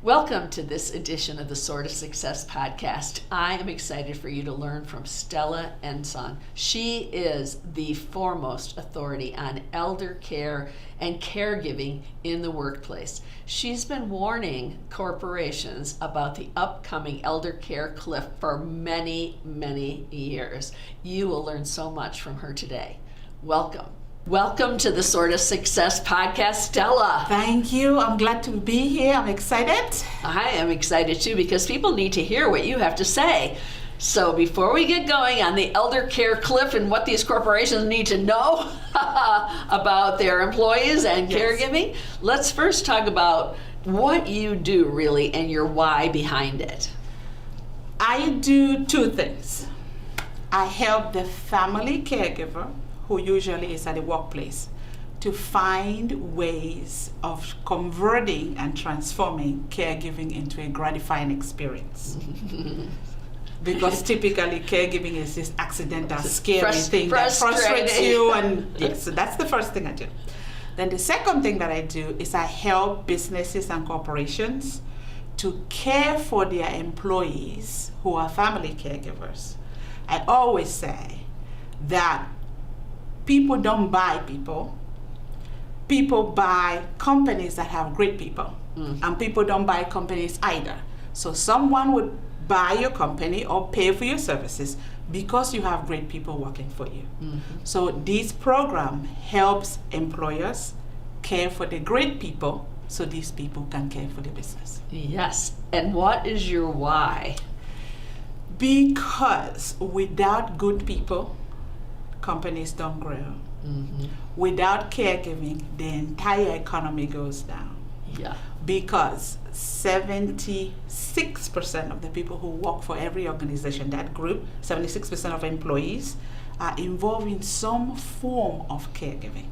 Welcome to this edition of the Soar to Success podcast. I am excited for you to learn from Stella Nsong. She is the foremost authority on elder care and caregiving in the workplace. She's been warning corporations about the upcoming elder care cliff for many, many years. You will learn so much from her today. Welcome. Welcome to the Soar to Success podcast, Stella. Thank you. I'm glad to be here. I'm excited. I am excited too because people need to hear what you have to say. So before we get going on the elder care cliff and what these corporations need to know about their employees and caregiving, let's first talk about what you do really and your why behind it. I do two things. I help the family caregiver, who usually is at the workplace, to find ways of converting and transforming caregiving into a gratifying experience. Because typically caregiving is this accidental, scary thing that frustrates you, and yes, so that's the first thing I do. Then the second thing that I do is I help businesses and corporations to care for their employees who are family caregivers. I always say that people don't buy people. People buy companies that have great people. And people don't buy companies either. So someone would buy your company or pay for your services because you have great people working for you. So this program helps employers care for the great people so these people can care for the business. Yes. And what is your why? Because without good people, companies don't grow. Without caregiving, the entire economy goes down. Yeah. Because 76% of the people who work for every organization, that group, 76% of employees, are involved in some form of caregiving.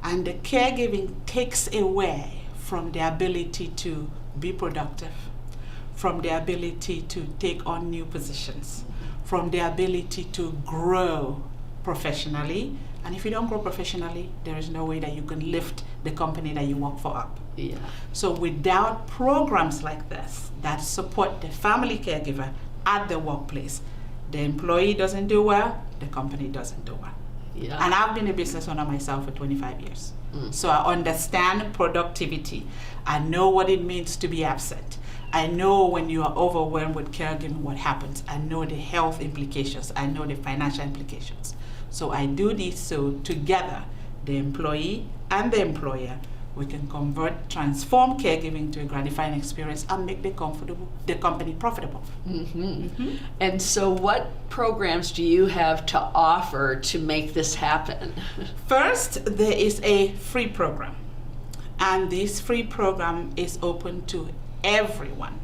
And the caregiving takes away from the ability to be productive, from the ability to take on new positions, from the ability to grow professionally. And if you don't grow professionally, there is no way that you can lift the company that you work for up. Yeah. So without programs like this that support the family caregiver at the workplace, the employee doesn't do well, the company doesn't do well. Yeah. And I've been a business owner myself for 25 years. So I understand productivity. I know what it means to be absent. I know when you are overwhelmed with caregiving what happens. I know the health implications. I know the financial implications. So I do this so together, the employee and the employer, we can transform caregiving to a gratifying experience and make the company profitable. And so what programs do you have to offer to make this happen? First, there is a free program. And this free program is open to everyone,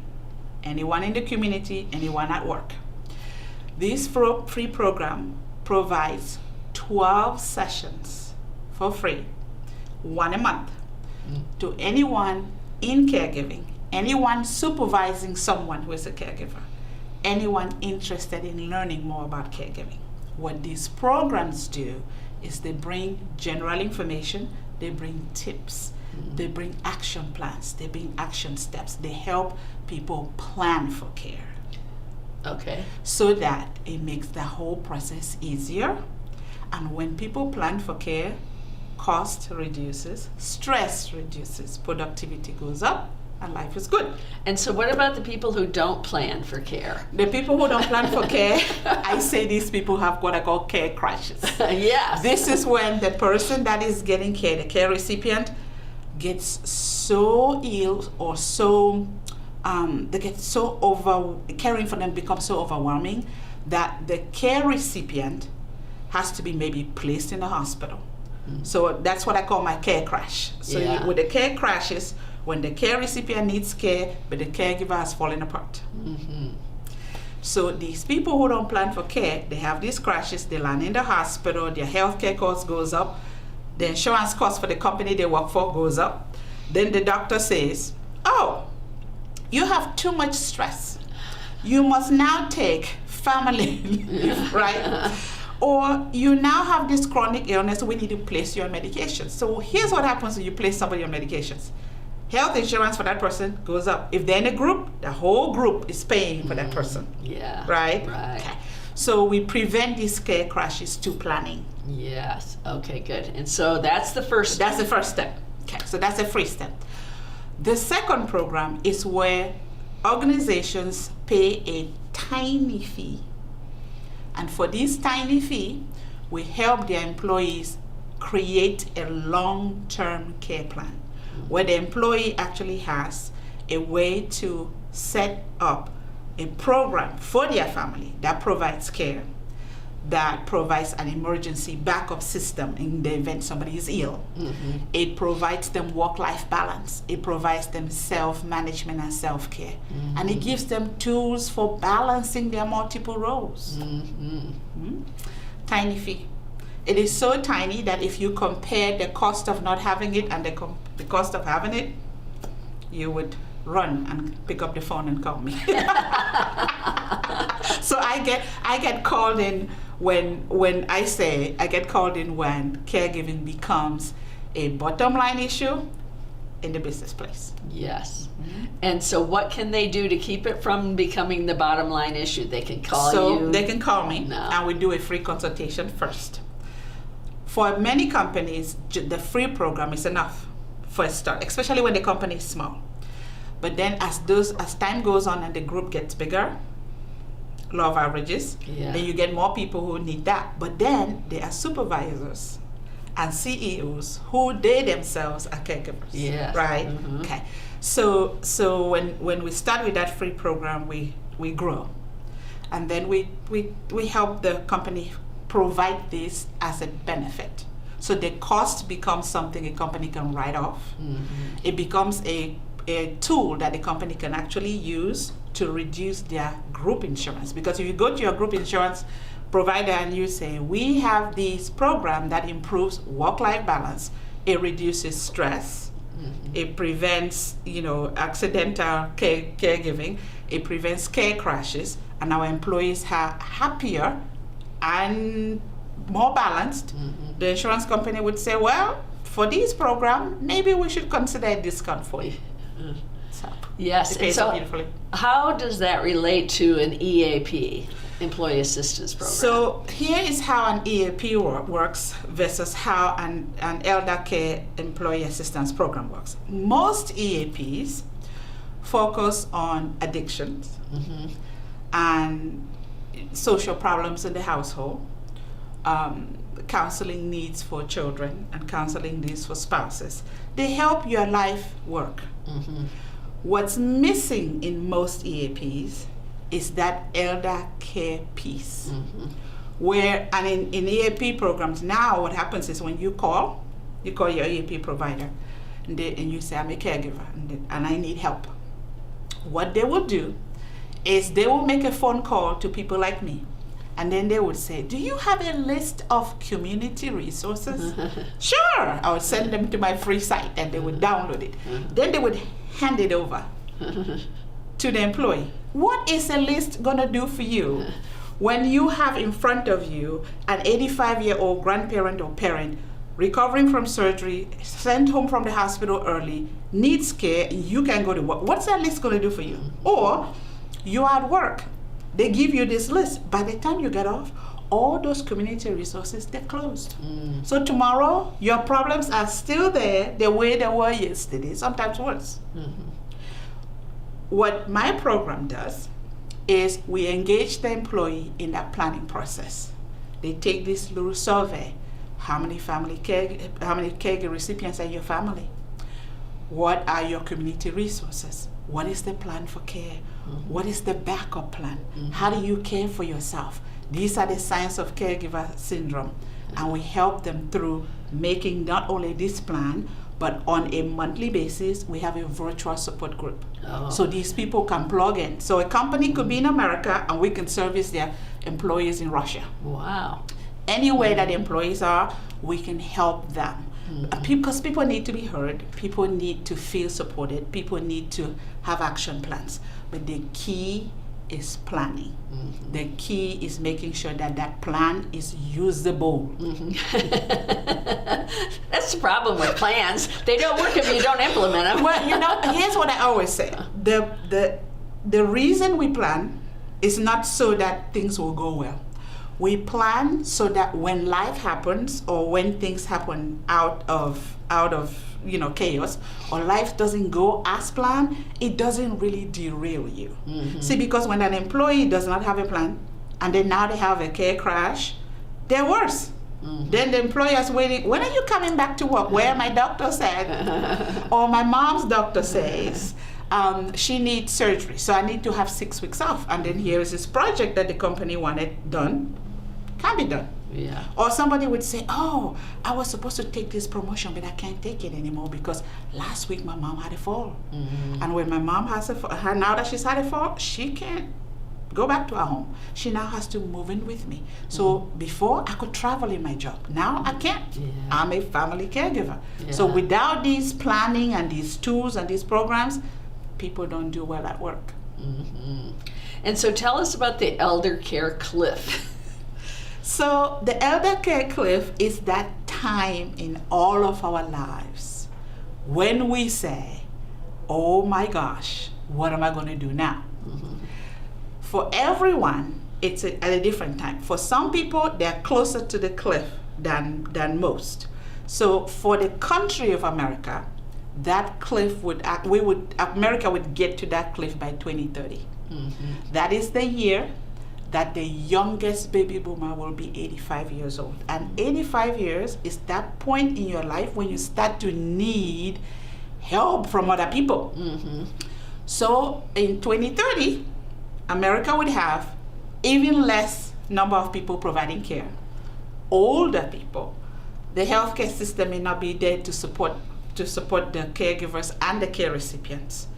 anyone in the community, anyone at work. This free program provides 12 sessions for free, one a month, to anyone in caregiving, anyone supervising someone who is a caregiver, anyone interested in learning more about caregiving. What these programs do is they bring general information, they bring tips, they bring action plans, they bring action steps, they help people plan for care. Okay. So that it makes the whole process easier. And when people plan for care, cost reduces, stress reduces, productivity goes up, and life is good. And so what about the people who don't plan for care? The people who don't plan for care, I say these people have what I call care crashes. Yes. This is when the person that is getting care, the care recipient, gets so ill or so they get so caring for them becomes so overwhelming that the care recipient has to be maybe placed in a hospital. So that's what I call my care crash. So with the care crashes, when the care recipient needs care, but the caregiver has fallen apart. So these people who don't plan for care, they have these crashes, they land in the hospital, their healthcare cost goes up, the insurance cost for the company they work for goes up. Then the doctor says, oh, you have too much stress. You must now take family leave, right? Or you now have this chronic illness, we need to place you on medication. So here's what happens when you place somebody on medications. health insurance for that person goes up. If they're in a group, the whole group is paying for that person. Yeah. Right? Right. Okay. So we prevent these care crashes through planning. Yes. Okay, good. And so that's the first step. That's the first step. Okay, so that's a free step. The second program is where organizations pay a tiny fee. And for this tiny fee, we help their employees create a long-term care plan where the employee actually has a way to set up a program for their family that provides care, that provides an emergency backup system in the event somebody is ill. It provides them work-life balance. It provides them self-management and self-care. And it gives them tools for balancing their multiple roles. Tiny fee. It is so tiny that if you compare the cost of not having it and the cost of having it, you would run and pick up the phone and call me. So I get called in when caregiving becomes a bottom line issue in the business place. Yes. And so what can they do to keep it from becoming the bottom line issue? They can call you. So they can call me No. and we do a free consultation first. For many companies, the free program is enough for a start, especially when the company is small. But then as time goes on and the group gets bigger, law of averages, then you get more people who need that. But then there are supervisors and CEOs who they themselves are caregivers. Yes. Right? Okay. So when we start with that free program, we grow. And then we help the company provide this as a benefit. So the cost becomes something a company can write off. It becomes a tool that the company can actually use to reduce their group insurance. Because if you go to your group insurance provider and you say, we have this program that improves work-life balance, it reduces stress, it prevents accidental caregiving, it prevents care crashes, and our employees are happier and more balanced, the insurance company would say, well, for this program, maybe we should consider a discount for you. So, yes. it pays So off beautifully. how does that relate to an EAP, Employee Assistance Program? So here is how an EAP works versus how an elder care employee assistance program works. Most EAPs focus on addictions and social problems in the household, counseling needs for children and counseling needs for spouses. They help your life work. What's missing in most EAPs is that elder care piece. And in EAP programs now, what happens is when you call your EAP provider and you say, I'm a caregiver and I need help. What they will do is they will make a phone call to people like me. And then they would say, do you have a list of community resources? Sure, I would send them to my free site and they would download it. Then they would hand it over to the employee. What is a list gonna do for you when you have in front of you an 85-year-old grandparent or parent recovering from surgery, sent home from the hospital early, needs care, and you can go to work? What's that list gonna do for you? Or you're at work. They give you this list. By the time you get off, all those community resources, they're closed. So tomorrow, your problems are still there the way they were yesterday, sometimes worse. What my program does is we engage the employee in that planning process. They take this little survey. How many caregiver recipients are in your family? What are your community resources? What is the plan for care? What is the backup plan? How do you care for yourself? These are the signs of caregiver syndrome. And we help them through making not only this plan, but on a monthly basis, we have a virtual support group. So these people can plug in. So a company could be in America and we can service their employees in Russia. Wow. Anywhere that employees are, we can help them. Because people need to be heard, people need to feel supported, people need to have action plans. But the key is planning. The key is making sure that that plan is usable. That's the problem with plans. They don't work if you don't implement them. Well, here's what I always say. The reason we plan is not so that things will go well. We plan so that when life happens or when things happen out of chaos, or life doesn't go as planned, it doesn't really derail you. See, because when an employee does not have a plan and then now they have a care crash, they're worse. Then the employer's waiting, when are you coming back to work? Where my doctor said, or my mom's doctor says, she needs surgery, so I need to have 6 weeks off. And then here is this project that the company wanted done, can't be done. Yeah. Or somebody would say, oh, I was supposed to take this promotion, but I can't take it anymore because last week my mom had a fall. And when my mom has a fall, now that she's had a fall, she can't go back to her home. She now has to move in with me. So before I could travel in my job, now I can't. I'm a family caregiver. So without these planning and these tools and these programs, people don't do well at work. And so tell us about the elder care cliff. So the elder care cliff is that time in all of our lives when we say, oh my gosh, what am I going to do now? For everyone, it's at a different time. For some people, they're closer to the cliff than most. So for the country of America, that cliff America would get to that cliff by 2030. That is the year that the youngest baby boomer will be 85 years old. And 85 years is that point in your life when you start to need help from other people. So in 2030, America would have even less number of people providing care. Older people, the healthcare system may not be there to support the caregivers and the care recipients.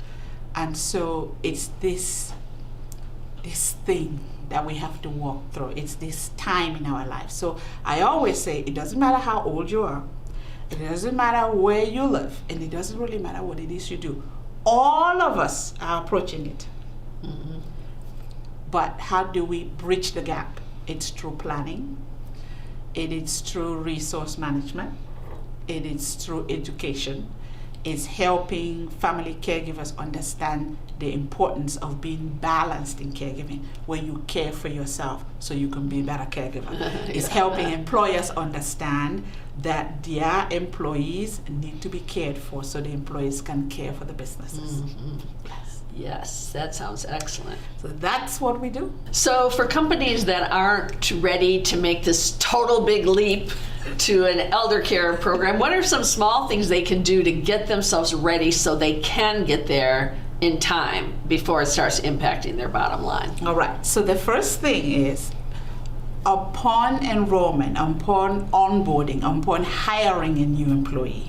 And so it's this thing that we have to walk through. It's this time in our life. So I always say it doesn't matter how old you are, it doesn't matter where you live, and it doesn't really matter what it is you do. All of us are approaching it. But how do we bridge the gap? It's through planning, it is through resource management, it is through education, it's helping family caregivers understand the importance of being balanced in caregiving, where you care for yourself so you can be a better caregiver. It's helping employers understand that their employees need to be cared for so the employees can care for the businesses. Yes, that sounds excellent. So that's what we do. So for companies that aren't ready to make this total big leap to an elder care program, what are some small things they can do to get themselves ready so they can get there in time before it starts impacting their bottom line? All right. So the first thing is, upon enrollment, upon onboarding, upon hiring a new employee,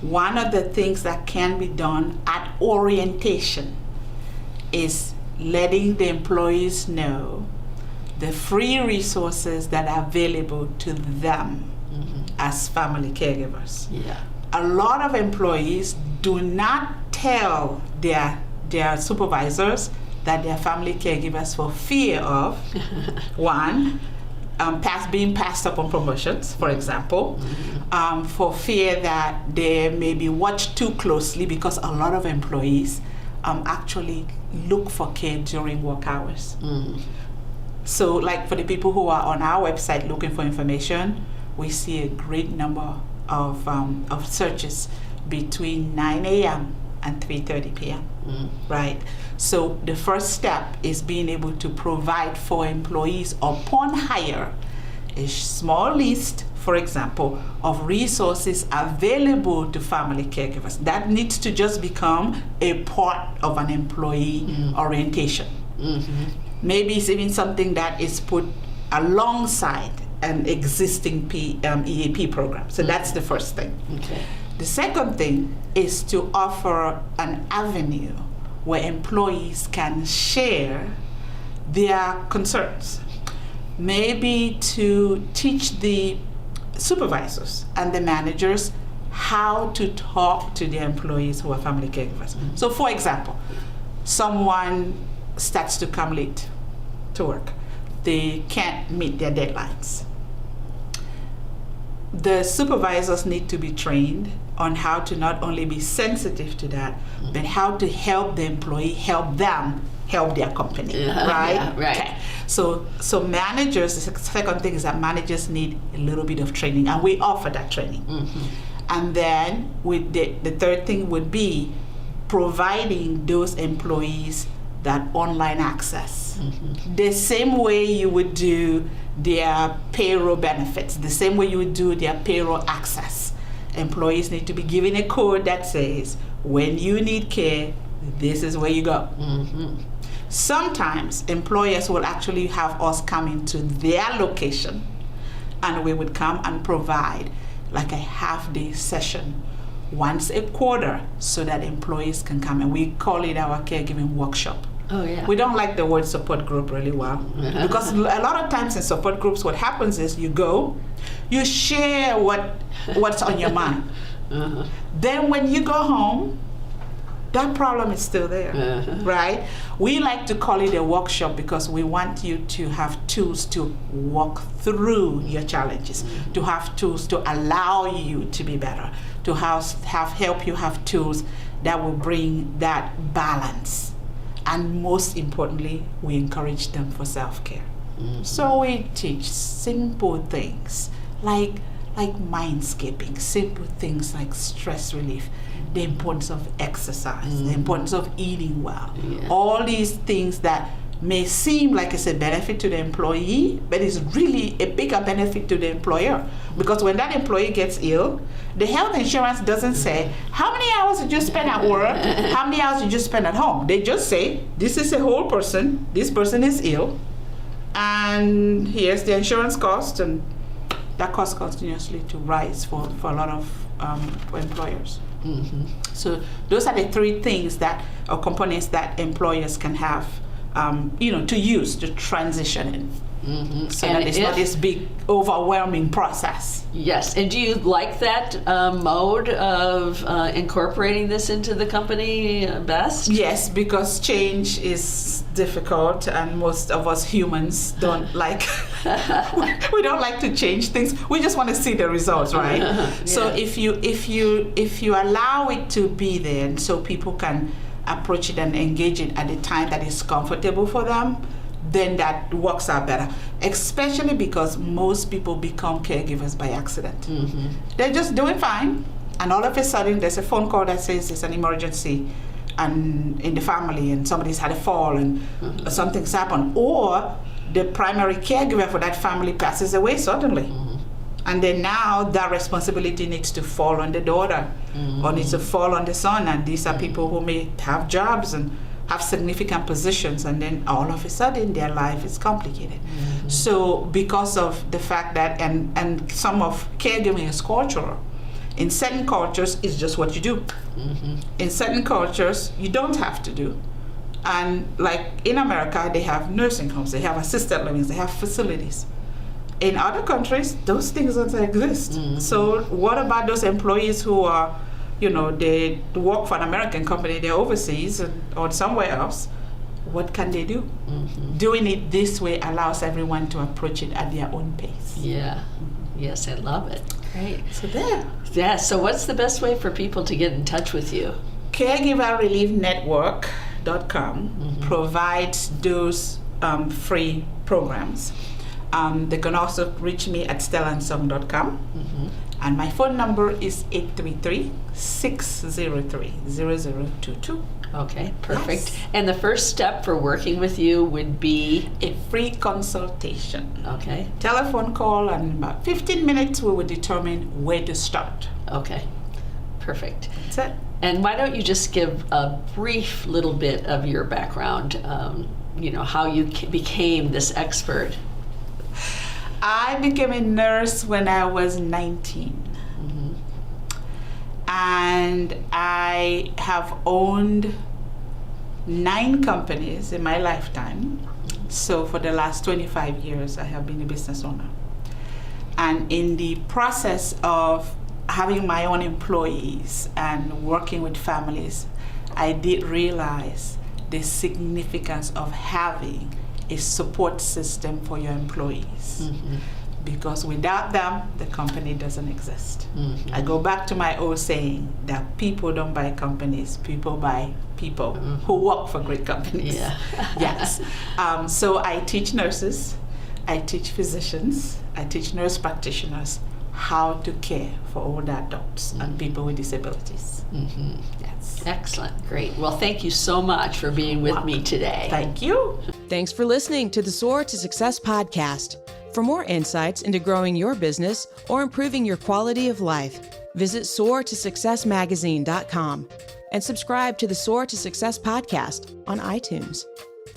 one of the things that can be done at orientation is letting the employees know the free resources that are available to them as family caregivers. A lot of employees do not tell their supervisors that they're family caregivers for fear of, one, being passed up on promotions, for example, for fear that they may be watched too closely, because a lot of employees actually look for care during work hours. So like for the people who are on our website looking for information, we see a great number of searches between 9 a.m. and 3:30 p.m. Right? So the first step is being able to provide for employees upon hire a small list, for example, of resources available to family caregivers. That needs to just become a part of an employee orientation. Maybe it's even something that is put alongside an existing EAP program. So that's the first thing. The second thing is to offer an avenue where employees can share their concerns. Maybe to teach the supervisors and the managers how to talk to their employees who are family caregivers. So for example, someone starts to come late to work. They can't meet their deadlines. The supervisors need to be trained on how to not only be sensitive to that, but how to help the employee help them help their company, right? Yeah, right. Okay. So managers, the second thing is that managers need a little bit of training, and we offer that training. And then with the third thing would be providing those employees that online access. The same way you would do their payroll benefits, the same way you would do their payroll access. Employees need to be given a code that says, when you need care, this is where you go. Sometimes employers will actually have us come into their location, and we would come and provide like a half-day session once a quarter so that employees can come, and we call it our caregiving workshop. Oh, yeah. We don't like the word support group really well because a lot of times in support groups what happens is you go, you share what's on your mind. Then when you go home, that problem is still there, right? We like to call it a workshop because we want you to have tools to walk through your challenges, to have tools to allow you to be better, to help you have tools that will bring that balance. And most importantly, we encourage them for self-care. So we teach simple things like mindscaping, simple things like stress relief, the importance of exercise, the importance of eating well. All these things that may seem like it's a benefit to the employee, but it's really a bigger benefit to the employer. Because when that employee gets ill, the health insurance doesn't say, how many hours did you spend at work? How many hours did you spend at home? They just say, this is a whole person, this person is ill, and here's the insurance cost, and that cost continuously to rise for a lot of employers. So those are the three things that, or components that employers can have to use to transition in. So and that it's not this big, overwhelming process. Yes, and do you like that mode of incorporating this into the company best? Yes, because change is difficult, and most of us humans don't like. We don't like to change things. We just want to see the results, right? So if you allow it to be there, and so people can approach it and engage it at a time that is comfortable for them, then that works out better. Especially because most people become caregivers by accident. They're just doing fine, and all of a sudden there's a phone call that says there's an emergency and in the family, and somebody's had a fall, and something's happened, or the primary caregiver for that family passes away suddenly. And then now that responsibility needs to fall on the daughter, or needs to fall on the son, and these are people who may have jobs and have significant positions, and then all of a sudden their life is complicated. So because of the fact that, and some of caregiving is cultural. In certain cultures, it's just what you do. In certain cultures, you don't have to do. And like in America, they have nursing homes, they have assisted living, they have facilities. In other countries, those things don't exist. So what about those employees who are, they work for an American company, they're overseas or somewhere else? What can they do? Doing it this way allows everyone to approach it at their own pace. Yeah. Yes, I love it. Great. So there. Yeah, so what's the best way for people to get in touch with you? CaregiverReliefNetwork.com provides those free programs. They can also reach me at StellaNsong.com. And my phone number is 833-603-0022. Okay, perfect. Yes. And the first step for working with you would be? A free consultation. Okay. Telephone call, and in about 15 minutes we will determine where to start. Okay, perfect. That's it. And why don't you just give a brief little bit of your background, how you became this expert? I became a nurse when I was 19. And I have owned 9 companies in my lifetime. So for the last 25 years, I have been a business owner. And in the process of having my own employees and working with families, I did realize the significance of having a support system for your employees. Mm-hmm. Because without them, the company doesn't exist. Mm-hmm. I go back to my old saying that people don't buy companies, people buy people who work for great companies. Yeah. Yes. So I teach nurses, I teach physicians, I teach nurse practitioners how to care for older adults and people with disabilities. Mm-hmm. Yes. Excellent. Great. Well, thank you so much for being with me today. Thank you. Thanks for listening to the Soar to Success podcast. For more insights into growing your business or improving your quality of life, visit soartosuccessmagazine.com and subscribe to the Soar to Success podcast on iTunes.